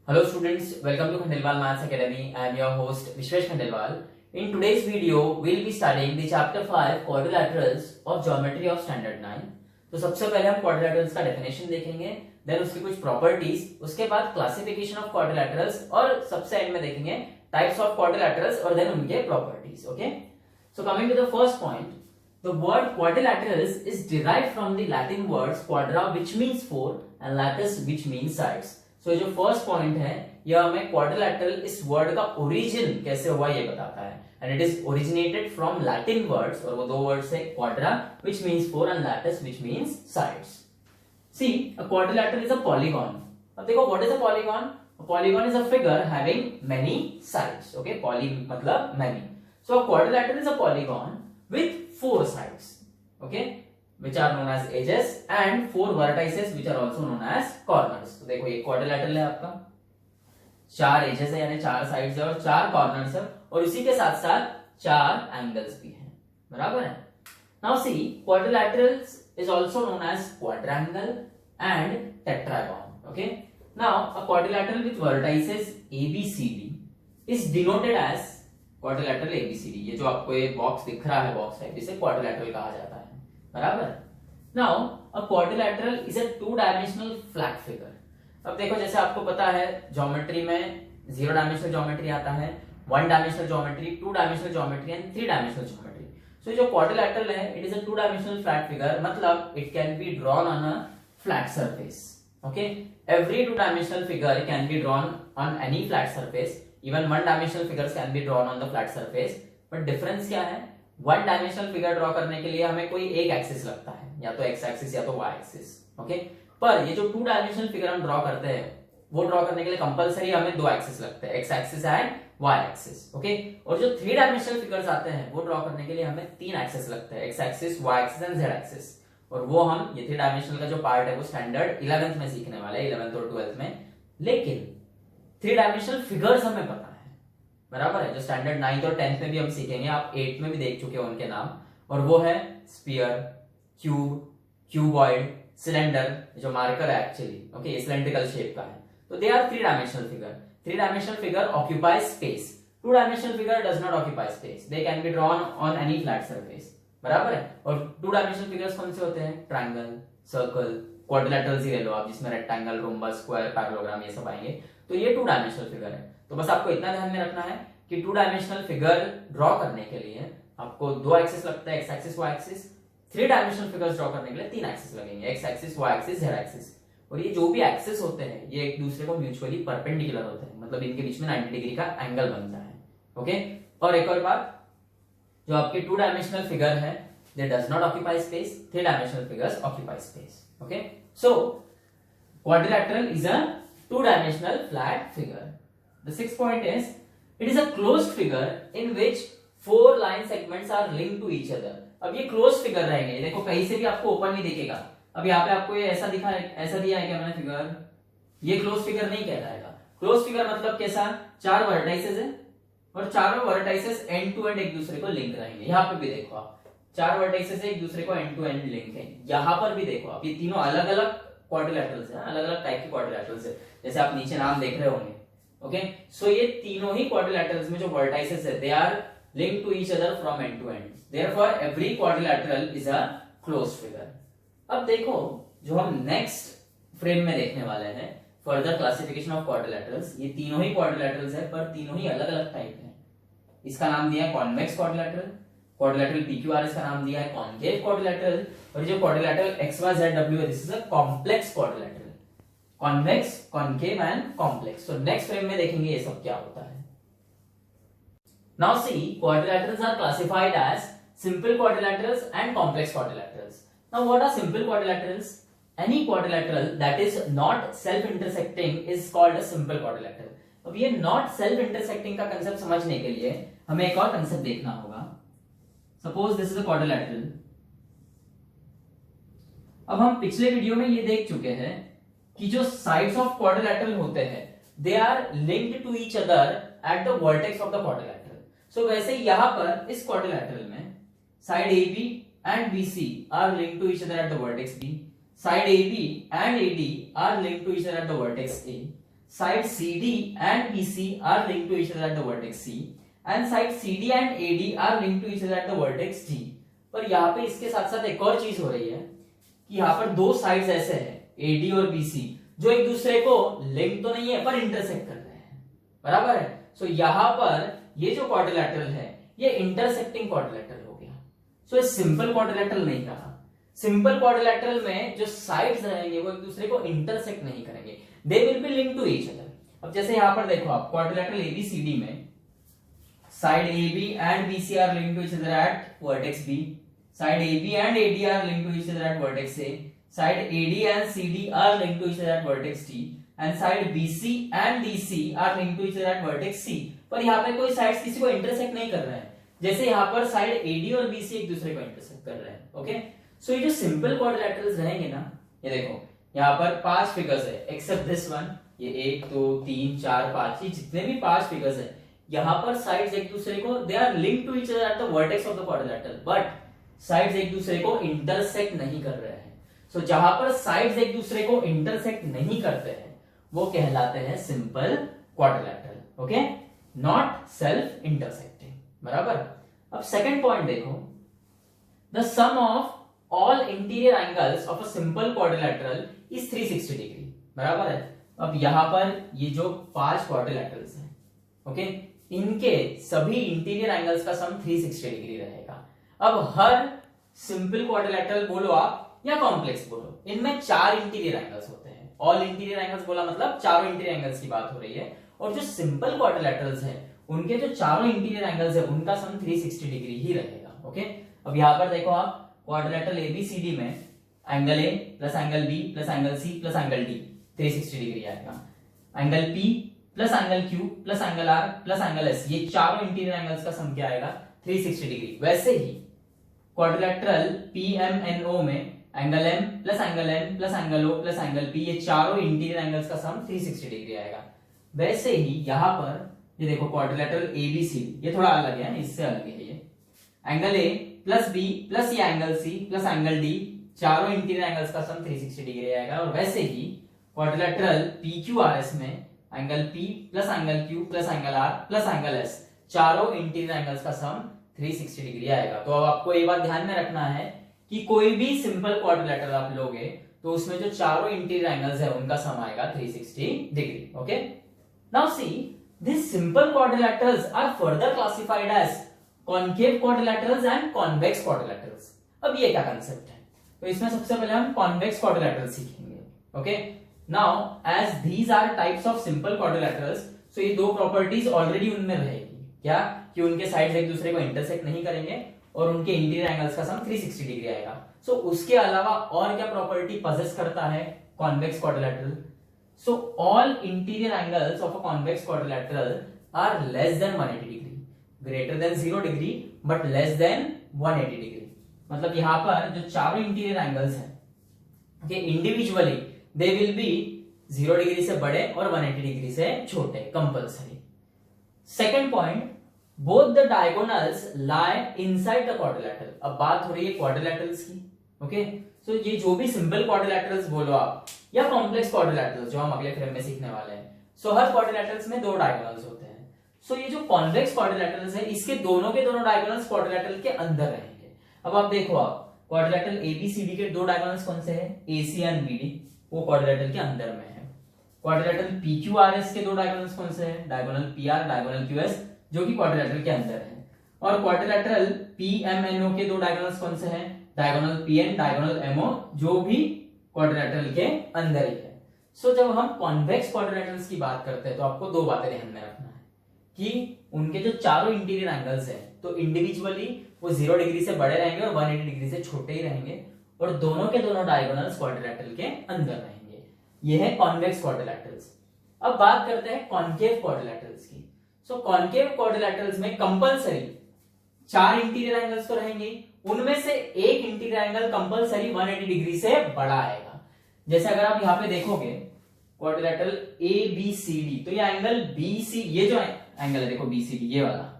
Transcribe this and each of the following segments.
Hello students, welcome to Khandelwal Maths Academy. I am your host Vishwesh Khandelwal. In today's video, we'll be studying the chapter 5 quadrilaterals of geometry of standard 9. तो सबसे पहले हम quadrilaterals का definition देखेंगे, then उसकी कुछ properties, उसके बाद classification of quadrilaterals और सबसे end में देखेंगे types of quadrilaterals और then उनके properties. Okay? So coming to the first point, the word quadrilaterals is derived from the Latin words quadra which means four and latus which means sides. तो जो first point है यह हमें quadrilateral इस word का origin कैसे हुआ ये बताता है and it is originated from Latin words और वो दो वर्ड्स है quadra which means four and latus which means sides. See a quadrilateral is a polygon. अब देखो what is a polygon. A polygon is a figure having many sides. Okay, poly मतलब many. So a quadrilateral is a polygon with four sides. Okay, which are known as edges and four vertices which are also known as corners. तो देखो ये quadrilateral है आपका, चार edges है यानी चार sides है और चार corners है और इसी के साथ साथ चार angles भी हैं, बराबर है. Now see, quadrilaterals is also known as quadrangle and tetragon. Okay, now a quadrilateral with vertices ABCD is denoted as quadrilateral ABCD. ये जो आपको ये बॉक्स दिख रहा है बॉक्स टाइप, इसे quadrilateral कहा जाता है, बराबर. Now a quadrilateral is a two dimensional flat figure. अब देखो जैसे आपको पता है ज्योमेट्री में जीरो डायमेंशनल ज्योमेट्री आता है, one dimensional geometry, two dimensional geometry and three dimensional geometry. So जो क्वाड्रिलैटरल है it is a two dimensional flat figure, मतलब it can be drawn on a flat surface. Okay, every two dimensional figure can be drawn on any flat surface. Even one dimensional figures can be drawn on the flat surface. But difference क्या है, one dimensional figure draw करने के लिए हमें कोई एक axis लगता है, या तो एक्स एक्सिस या तो वाई एक्सिस. ओके, पर ये जो टू डायमेंशनल फिगर हम ड्रॉ करते हैं वो ड्रॉ करने के लिए कंपलसरी हमें दो एक्सिस लगते हैं, X axis and Y axis. Okay, और जो थ्री डायमेंशनल फिगर्स आते हैं वो ड्रॉ करने के लिए हमें तीन एक्सिस लगते हैं, X axis, Y axis and Z axis. और वो हम ये थ्री डायमेंशनल का जो पार्ट है वो स्टैंडर्ड 11th में सीखने वाले हैं, 11th और 12th में. लेकिन थ्री डायमेंशनल फिगर्स हमें पता है, बराबर है, जो स्टैंडर्ड 9th और 10th में भी हम सीखेंगे, आप 8th में भी देख चुके हो उनके नाम. और वो है स्फीयर, क्यूब, क्यूबॉइड, सिलेंडर, जो मार्कर है एक्चुअली. ओके, सिलेंड्रिकल शेप का है. तो they are three dimensional figure. Three dimensional figure occupy space. Two dimensional figure does not occupy space. They can be drawn on any flat surface, बराबर है. और two dimensional figures कौन से होते हैं, ट्रायंगल, सर्कल, क्वाड्रिलैटरल्स ही ले लो आप, जिसमें रेक्टेंगल, रोम्बस, स्क्वायर, पैरेललोग्राम ये सब आएंगे. तो ये टू डायमेंशनल फिगर है. तो बस आपको इतना ध्यान में रखना है कि टू डायमेंशनल फिगर ड्रॉ करने के लिए आपको दो एक्सिस लगता है, X axis, Y axis. Three dimensional figures draw करने के लिए तीन एक्सिस लगेंगे, X axis, Y axis, Z axis. और ये जो भी एक्सिस होते हैं ये एक दूसरे को म्यूचुअली परपेंडिकुलर होते हैं, मतलब इनके बीच में 90 डिग्री का एंगल बनता है. ओके, और एक और बात, जो आपके टू डायमेंशनल फिगर है दे does not occupy space, three dimensional figures occupy space. Okay, so quadrilateral is a two dimensional flat figure. The sixth point is it is a closed figure in which four line segments are linked to each other. अब ये closed figure रहेंगे, देखो कहीं से भी आपको open नहीं दिखेगा. अब यहाँ पे आपको ये ऐसा दिखा है, ऐसा दिया है क्या मैंने फिगर, ये closed figure नहीं कहलाएगा. closed figure मतलब कैसा, चार वर्टाइसेस है और चारों वर्टाइसेस एंड टू एंड एक दूसरे को लिंक रहेंगे. यहाँ पे भी देखो आप, चार वर्टाइसेस एक दूसरे को एंड टू एंड लिंक है. यहाँ पर भी देखो आप, ये तीनों अलग अलग क्वाड्रिलैटरल्स हैं, अलग अलग टाइप के क्वाड्रिलैटरल्स है, जैसे आप नीचे नाम देख रहे होंगे. ओके, सो ये तीनों ही क्वाड्रिलैटरल्स में जो वर्टाइसेस है they are linked to each other from end to end. Therefore every quadrilateral is a closed figure. अब देखो जो हम नेक्स्ट फ्रेम में देखने वाले हैं, फर्दर क्लासिफिकेशन ऑफ क्वाड्रिलैटरल्स. ये तीनों ही क्वाड्रिलैटरल्स है पर तीनों ही अलग अलग टाइप है. इसका नाम दिया है कॉन्वेक्स क्वाड्रिलैटरल, क्वाड्रिलैटरल PQR इसका नाम दिया है कॉन्केव क्वाड्रिलैटरल, और जो क्वाड्रिलैटरल XYZW है this is a complex quadrilateral. Convex, concave and complex. तो नेक्स्ट फ्रेम में देखेंगे ये सब क्या होता है. Now see, quadrilaterals are classified as simple quadrilaterals and complex quadrilaterals. Now what are simple quadrilaterals? Any quadrilateral that is not self intersecting is called a simple quadrilateral. अब ये नॉट सेल्फ इंटरसेक्टिंग का concept समझने के लिए हमें एक और concept देखना होगा. Suppose this is a quadrilateral. अब हम पिछले वीडियो में ये देख चुके हैं कि जो साइड्स ऑफ क्वाड्रिलैटरल होते हैं they are linked to each other at the vertex of the quadrilateral. So वैसे यहां पर इस क्वाड्रिलैटरल में side AB and BC are linked to each other at the vertex B. Side AB and AD are linked to each other at the vertex A. side CD and BC are linked to each other at the vertex C and side CD and AD are linked to each other at the vertex D। पर यहाँ पे इसके साथ साथ एक और चीज हो रही है कि यहाँ पर दो साइड्स ऐसे हैं AD और BC जो एक दूसरे को लिंक तो नहीं है पर इंटरसेक्ट कर रहे हैं, बराबर है। सो यहाँ पर ये जो क्वाड्रिलैटरल है ये इंटरसेक्टिंग क्वाड्रिलैटरल हो गया। सो ये सिंपल क्वाड्रिलैटरल नहीं रहा। सिंपल क्वाड्रिलैटरल में जो साइड्स रहेंगे वो एक दूसरे को इंटरसेक्ट नहीं करेंगे, they will be linked to each other. अब जैसे यहां पर देखो आप क्वाड्रिलैटरल एबीसीडी में side AB and BC are linked to each other at vertex B, side AB and AD are linked to each other at vertex A, side AD and CD are linked to each other at vertex D and side BC and DC are linked to each other at vertex C। पर यहाँ पे कोई sides किसी को intersect नहीं कर रहे हैं, जैसे यहाँ पर साइड AD और BC एक दूसरे को इंटरसेक्ट कर रहे हैं। ओके, सो ये जो सिंपल क्वाड्रिलैटरल्स रहेंगे ना, ये देखो यहाँ पर 5 फिगर्स है एक्सेप्ट दिस वन, ये 1 2 3 4 5, ये जितने भी 5 फिगर्स है यहाँ पर साइड्स एक दूसरे को they are linked to each other at the vertex of the quadrilateral, but sides एक दूसरे को इंटरसेक्ट नहीं कर रहे हैं। सो जहां पर साइड्स एक दूसरे को इंटरसेक्ट नहीं करते हैं वो कहलाते हैं simple quadrilateral. Okay, not self intersecting, बराबर। अब सेकंड पॉइंट देखो, the sum of all interior angles of a simple quadrilateral is 360 degree, बराबर है। अब यहां पर ये जो 5 क्वाड्रिलैटरल्स हैं, ओके, इनके सभी इंटीरियर एंगल्स का सम 360 डिग्री रहेगा। अब हर सिंपल क्वाड्रिलैटरल बोलो आप या कॉम्प्लेक्स बोलो, इनमें 4 इंटीरियर एंगल्स होते हैं। ऑल इंटीरियर एंगल्स बोला मतलब चारों इंटीरियर एंगल्स की बात हो रही है, और जो सिंपल क्वाड्रिलैटरल्स हैं उनके जो चारों इंटीरियर एंगल्स है उनका सम 360 डिग्री ही रहेगा। ओके, अब यहां पर देखो आप क्वाड्रिलैटरल एबीसीडी में angle A plus angle B plus angle C plus angle D 360 degree आएगा। Angle P plus angle Q plus angle R plus angle S, ये चारों इंटीरियर एंगल्स का सम क्या आएगा 360 डिग्री। वैसे ही क्वाड्रिलैटरल पीएमएनओ में angle M plus angle N plus angle O plus angle P, ये चारों इंटीरियर एंगल्स का सम 360 डिग्री आएगा। वैसे ही यहां पर ये देखो क्वाड्रिलैटरल एबीसीडी, ये थोड़ा अलग है, इससे अलग है। ये angle A plus B plus ये angle C plus angle D, चारों इंटीरियर एंगल्स का सम 360 डिग्री आएगा। और वैसे ही क्वाड्रिलैटरल पीक्यूआरएस में angle P plus angle Q plus angle R plus angle S, चारों इंटीरियर एंगल्स का सम 360 डिग्री आएगा। तो अब आपको ये बात ध्यान में रखना है कि कोई भी सिंपल क्वाड्रिलैटरल आप लोगे तो उसमें जो चारों इंटीरियर एंगल्स है उनका सम आएगा 360 degree. Okay, now see this simple quadrilaterals are further classified as concave quadrilaterals and convex quadrilaterals. अब ये क्या कंसेप्ट है, तो इसमें सबसे पहले हम कॉन्वेक्स क्वाड्रिलैटरल सीखेंगे। Okay, now as these are types of simple quadrilaterals, so ये दो प्रॉपर्टीज ऑलरेडी उनमें रहेगी, क्या कि उनके साइड्स एक दूसरे को इंटरसेक्ट नहीं करेंगे और उनके इंटीरियर एंगल्स का सम 360 डिग्री आएगा। सो उसके अलावा और क्या प्रॉपर्टी पजेस करता है convex quadrilateral? So all interior angles of a convex quadrilateral are less than 180 degree, greater than 0 degree but less than 180 degree. मतलब यहां पर जो चारों इंटीरियर एंगल्स हैं okay, individually they will be 0 degree से बड़े और 180 डिग्री से छोटे compulsory. Second point, both the diagonals lie inside the quadrilateral. अब बात हो रही है क्वाड्रिलैटरल्स की। ओके, सो ये जो भी सिंपल क्वाड्रिलैटरल्स बोलो आप या कॉम्प्लेक्स क्वाड्रिलैटरल्स जो हम अगले फ्रेम में सीखने वाले हैं, सो हर क्वाड्रिलैटरल्स में 2 डायगोनल्स होते हैं। सो ये जो कॉन्वेक्स क्वाड्रिलैटरल्स है इसके दोनों के दोनों डायगोनल्स क्वाड्रिलैटरल के अंदर रहेंगे। अब आप देखो, आप क्वाड्रिलैटरल एबीसीडी के 2 डायगोनल्स कौन से हैं, एसी एंड बीडी, वो क्वाड्रिलैटरल के अंदर में है। क्वाड्रिलैटरल पीक्यूआरएस के 2 डायगोनल्स कौन से हैं, डायगोनल पीआर डायगोनल क्यूएस, जो कि क्वाड्रिलैटरल के अंदर है। और क्वाड्रिलैटरल पीएमएनओ के 2 डायगोनल्स कौन से हैं, डायगोनल पीएन डायगोनल एमओ, जो भी क्वाड्रिलैटरल के अंदर ही है। सो जब हम कॉन्वेक्स क्वाड्रिलैटरल्स की बात करते हैं तो आपको 2 बातें ध्यान में रखना है कि उनके जो चारों इंटीरियर एंगल्स हैं तो इंडिविजुअली वो 0 डिग्री से बड़े रहेंगे और 180 डिग्री से छोटे ही रहेंगे, और दोनों के दोनों डायगोनल्स क्वाड्रिलैटरल के अंदर रहेंगे। ये है कॉन्वेक्स क्वाड्रिलैटरल्स। अब बात करते हैं कॉनकेव क्वाड्रिलैटरल्स की। सो कॉनकेव क्वाड्रिलैटरल्स में कंपलसरी 4 इंटीरियर एंगल्स तो रहेंगे, उनमें से एक इंटीरियर एंगल कंपलसरी 180 डिग्री से बड़ा आएगा। जैसे अगर आप यहां पे देखोगे quadrilateral A B C D, तो ये एंगल बी सी, ये जो एंगल है देखो बीसीडी, ये वाला,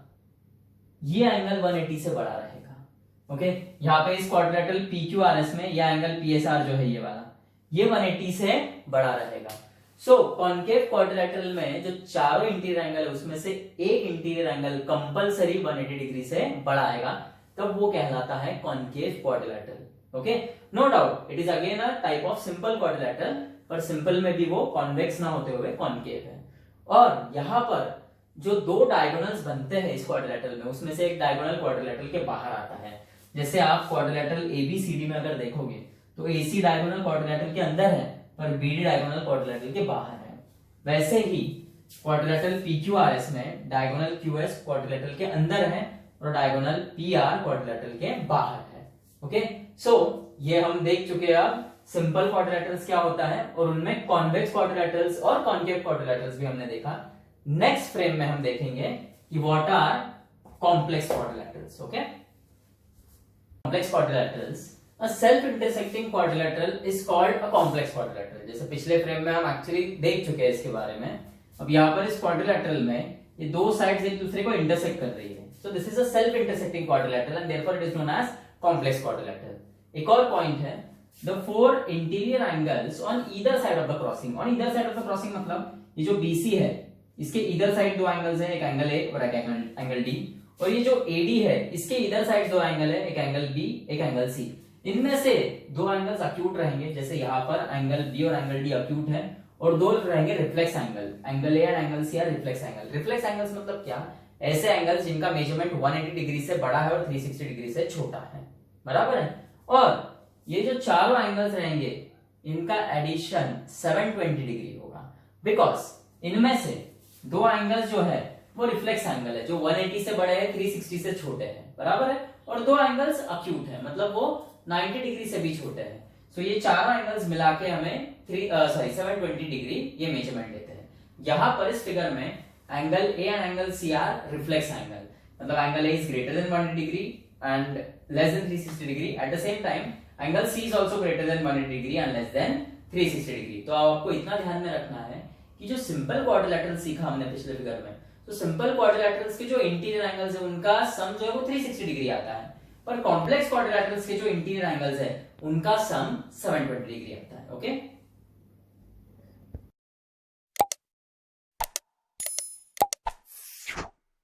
ये एंगल 180 से बड़ा रहेगा। ओके, यहाँ पे इस क्वाड्रिलैटरल पीक्यूआरएस में ये एंगल पीएसआर जो है ये वाला, ये 180 से बड़ा रहेगा। सो कॉन्केव क्वाड्रिलेटरल में जो चारों इंटीरियर एंगल है उसमें से एक इंटीरियर एंगल कंपलसरी 180 डिग्री से बड़ा आएगा, तब वो कहलाता है concave quadrilateral. Okay, no doubt it is again a type of simple quadrilateral, पर सिंपल में भी वो कॉन्वेक्स ना होते हुए कॉन्केव है। और यहाँ पर जो दो डायगोनल्स बनते हैं इस क्वाड्रिलेटरल में, उसमें से एक डायगोनल क्वाड्रिलेटरल के बाहर आता है। जैसे आप क्वाड्रिलेटरल एबीसीडी में अगर देखोगे तो एसी डायगोनल क्वाड्रिलेटरल के अंदर है पर बीडी डायगोनल क्वाड्रिलेटरल के बाहर है। वैसे ही क्वाड्रिलेटरल पीक्यूआरएस में डायगोनल क्यूएस क्वाड्रिलेटरल के अंदर है और डायगोनल पीआर क्वाड्रिलेटरल के बाहर है। ओके, सो ये हम देख चुके हैं अब सिंपल क्वाड्रिलेटरल्स क्या होता है, और उनमें कॉन्वेक्स क्वाड्रिलेटरल्स और कॉन्केव क्वाड्रिलेटरल्स भी हमने देखा। नेक्स्ट फ्रेम में हम देखेंगे कि what are complex quadrilaterals. Okay, complex quadrilaterals, a self intersecting quadrilateral is called a complex quadrilateral. जैसे पिछले फ्रेम में हम एक्चुअली देख चुके हैं इसके बारे में। अब यहाँ पर इस क्वाड्रिलेटरल में ये दो साइड्स एक दूसरे को इंटरसेक्ट कर रही है, so this is a self intersecting quadrilateral and therefore it is known as complex quadrilateral. एक और पॉइंट है, the four interior angles on either side of the crossing। on either side of the crossing मतलब ये जो BC है इसके इधर side दो एंगल्स हैं, एक एंगल A और एक एंगल D, और ये जो AD है इसके इधर साइड दो एंगल है, एक एंगल B एक एंगल C। इनमें से दो एंगल्स अक्यूट रहेंगे, जैसे यहाँ पर एंगल B और एंगल D अक्यूट है, और दो रहेंगे रिफ्लेक्स एंगल, एंगल A और angle C are reflex angle. Reflex angles मतलब क्या, ऐसे एंगल्स जिनका मेजरमेंट 180 डिग्री से बड़ा है और 360 डिग्री से छोटा है, बराबर है। और ये जो चारों एंगल्स रहेंगे इनका एडिशन 720 डिग्री होगा, बिकॉज इनमें से दो एंगल्स जो है वो रिफ्लेक्स एंगल है, जो 180 से बड़े हैं 360 से छोटे हैं, बराबर है, और दो एंगल्स अक्यूट है मतलब वो 90 डिग्री से भी छोटे हैं। सो ये चारों एंगल्स मिला के हमें 720 डिग्री ये मेजरमेंट देते हैं। यहाँ पर इस फिगर में angle A and angle C are reflex angle, मतलब angle A is greater than 180 degree and less than 360 degree. At the same time angle C is also greater than 180 degree and less than 360 degree. तो आपको इतना ध्यान में रखना है कि जो सिंपल क्वाड्रिलेटरल सीखा हमने पिछले फिगर में, तो सिंपल क्वाड्रिलेटरल्स के जो इंटीरियर एंगल्स है उनका सम जो है वो 360 डिग्री आता है, पर कॉम्प्लेक्स क्वाड्रिलेटरल्स के जो इंटीरियर एंगल्स है उनका सम 720 डिग्री आता है। ओके।